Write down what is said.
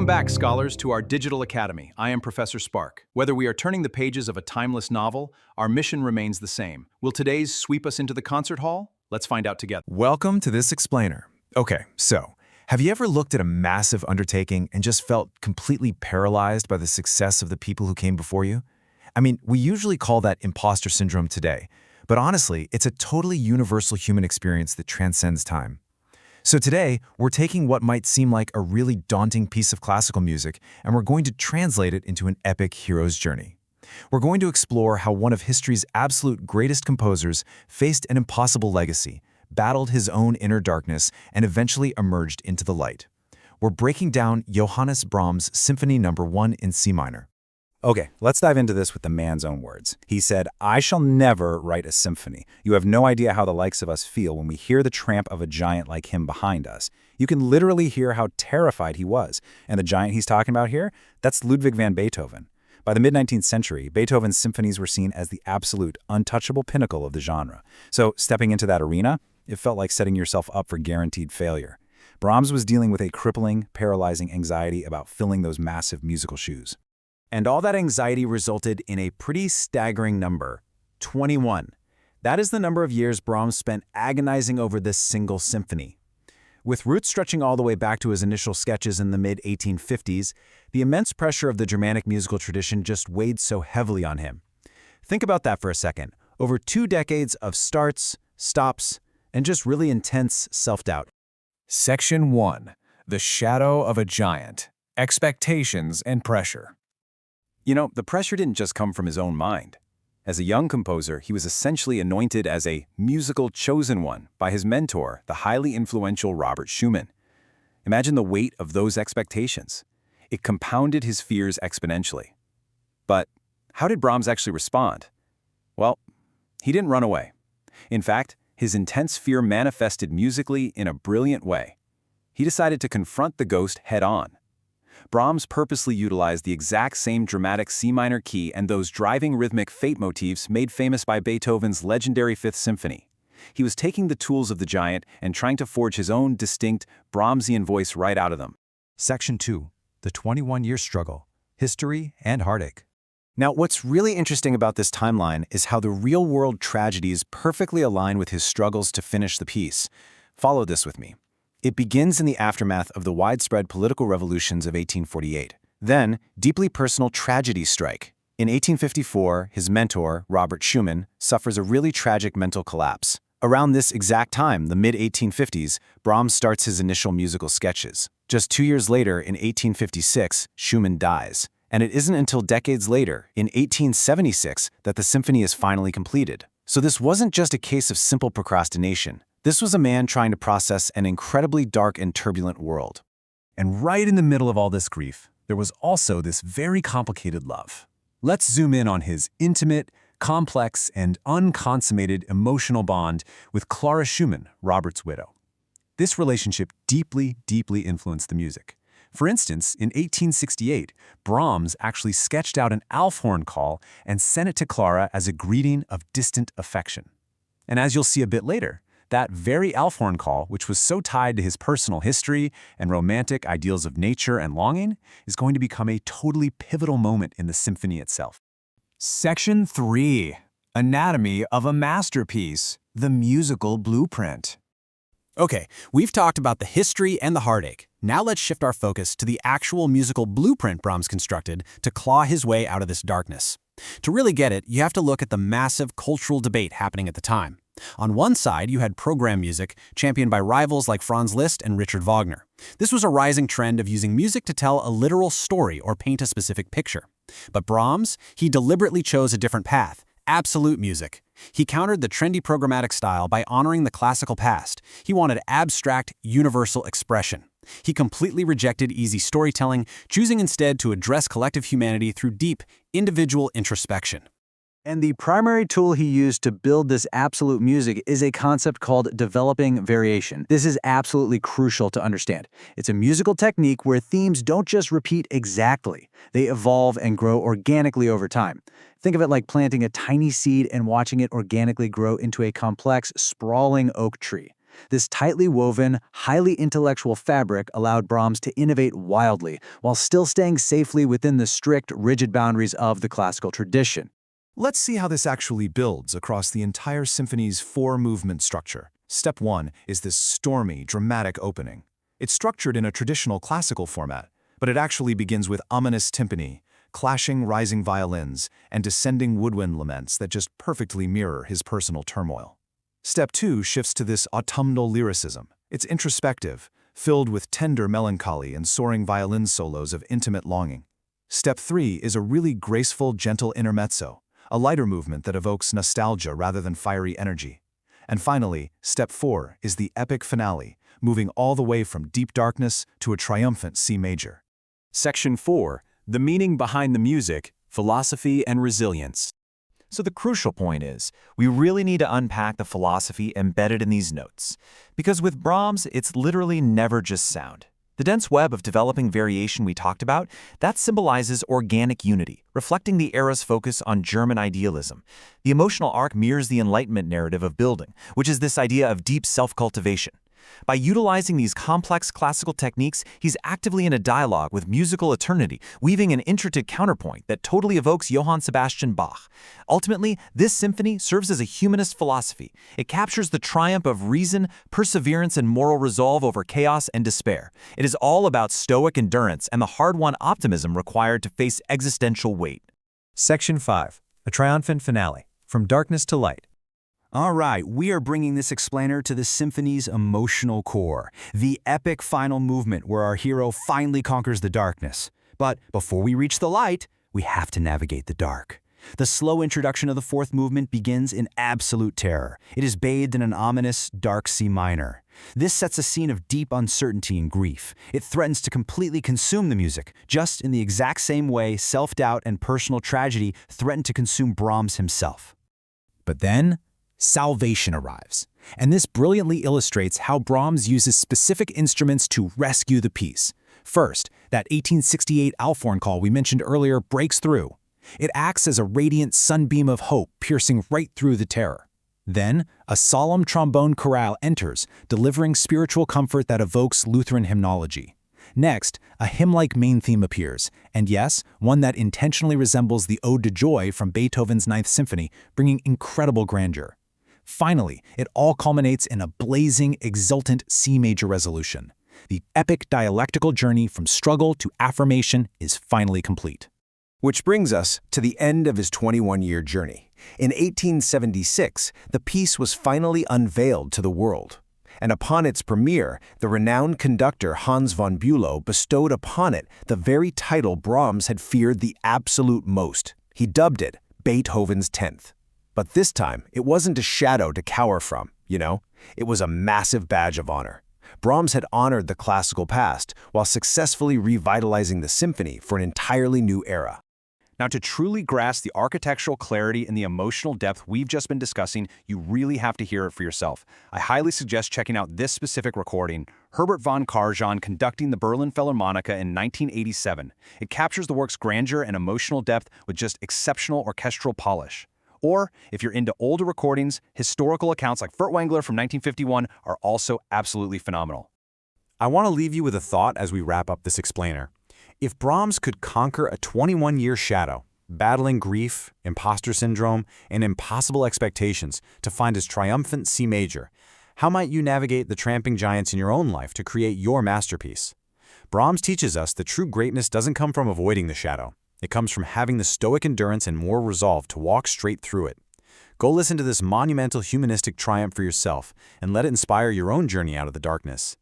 Welcome back, scholars, to our Digital Academy. I am Professor Spark. Whether we are turning the pages of a timeless novel, our mission remains the same. Will today's sweep us into the concert hall? Let's find out together. Welcome to this explainer. Okay, so, have you ever looked at a massive undertaking and just felt completely paralyzed by the success of the people who came before you? I mean, we usually call that imposter syndrome today, but honestly, it's a totally universal human experience that transcends time. So today, we're taking what might seem like a really daunting piece of classical music, and we're going to translate it into an epic hero's journey. We're going to explore how one of history's absolute greatest composers faced an impossible legacy, battled his own inner darkness, and eventually emerged into the light. We're breaking down Johannes Brahms' Symphony No. 1 in C minor. Okay, let's dive into this with the man's own words. He said, "I shall never write a symphony. You have no idea how the likes of us feel when we hear the tramp of a giant like him behind us." You can literally hear how terrified he was. And the giant he's talking about here, that's Ludwig van Beethoven. By the mid-19th century, Beethoven's symphonies were seen as the absolute, untouchable pinnacle of the genre. So stepping into that arena, it felt like setting yourself up for guaranteed failure. Brahms was dealing with a crippling, paralyzing anxiety about filling those massive musical shoes. And all that anxiety resulted in a pretty staggering number, 21. That is the number of years Brahms spent agonizing over this single symphony. With roots stretching all the way back to his initial sketches in the mid-1850s, the immense pressure of the Germanic musical tradition just weighed so heavily on him. Think about that for a second. Over 2 decades of starts, stops, and just really intense self-doubt. Section 1. The Shadow of a Giant. Expectations and Pressure. You know, the pressure didn't just come from his own mind. As a young composer, he was essentially anointed as a musical chosen one by his mentor, the highly influential Robert Schumann. Imagine the weight of those expectations. It compounded his fears exponentially. But how did Brahms actually respond? Well, he didn't run away. In fact, his intense fear manifested musically in a brilliant way. He decided to confront the ghost head-on. Brahms purposely utilized the exact same dramatic C minor key and those driving rhythmic fate motifs made famous by Beethoven's legendary Fifth Symphony. He was taking the tools of the giant and trying to forge his own distinct Brahmsian voice right out of them. Section 2. The 21-year struggle, history and heartache. Now, what's really interesting about this timeline is how the real-world tragedies perfectly align with his struggles to finish the piece. Follow this with me. It begins in the aftermath of the widespread political revolutions of 1848. Then, deeply personal tragedies strike. In 1854, his mentor, Robert Schumann, suffers a really tragic mental collapse. Around this exact time, the mid-1850s, Brahms starts his initial musical sketches. Just 2 years later, in 1856, Schumann dies. And it isn't until decades later, in 1876, that the symphony is finally completed. So this wasn't just a case of simple procrastination. This was a man trying to process an incredibly dark and turbulent world. And right in the middle of all this grief, there was also this very complicated love. Let's zoom in on his intimate, complex, and unconsummated emotional bond with Clara Schumann, Robert's widow. This relationship deeply, deeply influenced the music. For instance, in 1868, Brahms actually sketched out an Alphorn call and sent it to Clara as a greeting of distant affection. And as you'll see a bit later, that very Alphorn call, which was so tied to his personal history and romantic ideals of nature and longing, is going to become a totally pivotal moment in the symphony itself. Section 3. Anatomy of a Masterpiece, the Musical Blueprint. Okay, we've talked about the history and the heartache. Now let's shift our focus to the actual musical blueprint Brahms constructed to claw his way out of this darkness. To really get it, you have to look at the massive cultural debate happening at the time. On one side, you had program music, championed by rivals like Franz Liszt and Richard Wagner. This was a rising trend of using music to tell a literal story or paint a specific picture. But Brahms, he deliberately chose a different path: absolute music. He countered the trendy programmatic style by honoring the classical past. He wanted abstract, universal expression. He completely rejected easy storytelling, choosing instead to address collective humanity through deep, individual introspection. And the primary tool he used to build this absolute music is a concept called developing variation. This is absolutely crucial to understand. It's a musical technique where themes don't just repeat exactly. They evolve and grow organically over time. Think of it like planting a tiny seed and watching it organically grow into a complex, sprawling oak tree. This tightly woven, highly intellectual fabric allowed Brahms to innovate wildly while still staying safely within the strict, rigid boundaries of the classical tradition. Let's see how this actually builds across the entire symphony's four-movement structure. Step 1 is this stormy, dramatic opening. It's structured in a traditional classical format, but it actually begins with ominous timpani, clashing rising violins, and descending woodwind laments that just perfectly mirror his personal turmoil. Step 2 shifts to this autumnal lyricism. It's introspective, filled with tender melancholy and soaring violin solos of intimate longing. Step 3 is a really graceful, gentle intermezzo, a lighter movement that evokes nostalgia rather than fiery energy. And finally, Step 4 is the epic finale, moving all the way from deep darkness to a triumphant C major. Section 4. The meaning behind the music, philosophy and resilience. So the crucial point is, we really need to unpack the philosophy embedded in these notes. Because with Brahms, it's literally never just sound. The dense web of developing variation we talked about, that symbolizes organic unity, reflecting the era's focus on German idealism. The emotional arc mirrors the Enlightenment narrative of building, which is this idea of deep self-cultivation. By utilizing these complex classical techniques, he's actively in a dialogue with musical eternity, weaving an intricate counterpoint that totally evokes Johann Sebastian Bach. Ultimately, this symphony serves as a humanist philosophy. It captures the triumph of reason, perseverance, and moral resolve over chaos and despair. It is all about stoic endurance and the hard-won optimism required to face existential weight. Section 5. A triumphant finale. From darkness to light. All right, we are bringing this explainer to the symphony's emotional core, the epic final movement where our hero finally conquers the darkness. But before we reach the light, we have to navigate the dark. The slow introduction of the fourth movement begins in absolute terror. It is bathed in an ominous, dark C minor. This sets a scene of deep uncertainty and grief. It threatens to completely consume the music, just in the exact same way self-doubt and personal tragedy threaten to consume Brahms himself. But then, salvation arrives. And this brilliantly illustrates how Brahms uses specific instruments to rescue the piece. First, that 1868 Alphorn call we mentioned earlier breaks through. It acts as a radiant sunbeam of hope piercing right through the terror. Then, a solemn trombone chorale enters, delivering spiritual comfort that evokes Lutheran hymnology. Next, a hymn-like main theme appears, and yes, one that intentionally resembles the Ode to Joy from Beethoven's Ninth Symphony, bringing incredible grandeur. Finally, it all culminates in a blazing, exultant C major resolution. The epic dialectical journey from struggle to affirmation is finally complete. Which brings us to the end of his 21-year journey. In 1876, the piece was finally unveiled to the world. And upon its premiere, the renowned conductor Hans von Bülow bestowed upon it the very title Brahms had feared the absolute most. He dubbed it Beethoven's 10th. But this time, it wasn't a shadow to cower from, you know? It was a massive badge of honor. Brahms had honored the classical past while successfully revitalizing the symphony for an entirely new era. Now, to truly grasp the architectural clarity and the emotional depth we've just been discussing, you really have to hear it for yourself. I highly suggest checking out this specific recording, Herbert von Karajan conducting the Berlin Philharmonica in 1987. It captures the work's grandeur and emotional depth with just exceptional orchestral polish. Or, if you're into older recordings, historical accounts like Furtwängler from 1951 are also absolutely phenomenal. I want to leave you with a thought as we wrap up this explainer. If Brahms could conquer a 21-year shadow, battling grief, imposter syndrome, and impossible expectations to find his triumphant C major, how might you navigate the tramping giants in your own life to create your masterpiece? Brahms teaches us that true greatness doesn't come from avoiding the shadow. It comes from having the stoic endurance and moral resolve to walk straight through it. Go listen to this monumental humanistic triumph for yourself and let it inspire your own journey out of the darkness.